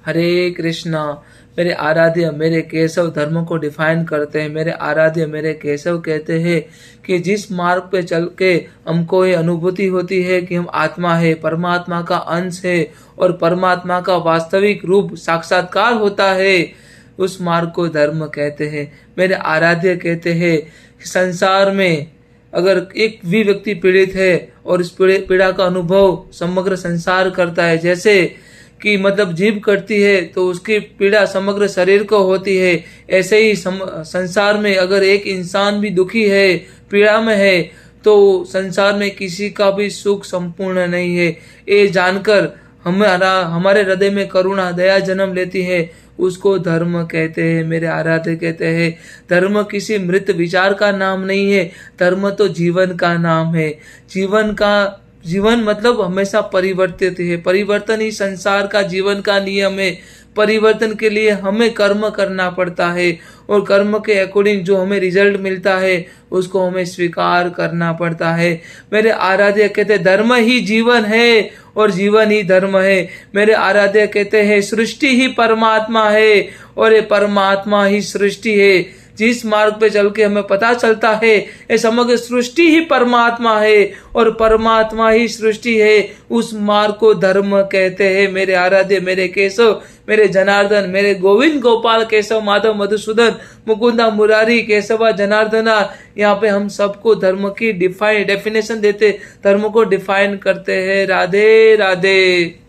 हरे कृष्णा। मेरे आराध्य मेरे केशव धर्म को डिफाइन करते हैं। मेरे आराध्य मेरे केशव कहते हैं कि जिस मार्ग पे चल के हमको ये अनुभूति होती है कि हम आत्मा है, परमात्मा का अंश है और परमात्मा का वास्तविक रूप साक्षात्कार होता है, उस मार्ग को धर्म कहते हैं। मेरे आराध्य कहते हैं संसार में अगर एक भी व्यक्ति पीड़ित है और इस पीड़ा का अनुभव समग्र संसार करता है, जैसे कि मतलब जीभ कटती है तो उसकी पीड़ा समग्र शरीर को होती है, ऐसे ही संसार में अगर एक इंसान भी दुखी है, पीड़ा में है, तो संसार में किसी का भी सुख संपूर्ण नहीं है। ये जानकर हमारे हृदय में करुणा दया जन्म लेती है, उसको धर्म कहते हैं। मेरे आराध्य कहते हैं धर्म किसी मृत विचार का नाम नहीं है, धर्म तो जीवन का नाम है। जीवन मतलब हमेशा परिवर्तित है, परिवर्तन ही संसार का जीवन का नियम है। परिवर्तन के लिए हमें कर्म करना पड़ता है और कर्म के अकॉर्डिंग जो हमें रिजल्ट मिलता है उसको हमें स्वीकार करना पड़ता है। मेरे आराध्य कहते धर्म ही जीवन है और जीवन ही धर्म है। मेरे आराध्य कहते हैं सृष्टि ही परमात्मा है और ये परमात्मा ही सृष्टि है। जिस मार्ग पे चल के हमें पता चलता है ये समग्र सृष्टि ही परमात्मा है और परमात्मा ही सृष्टि है, उस मार्ग को धर्म कहते हैं। मेरे आराध्य मेरे केशव मेरे जनार्दन मेरे गोविंद गोपाल केशव माधव मधुसूदन मुकुंदा मुरारी केशवा जनार्दना, यहाँ पे हम सबको धर्म की डेफिनेशन देते, धर्म को डिफाइन करते हैं। राधे राधे।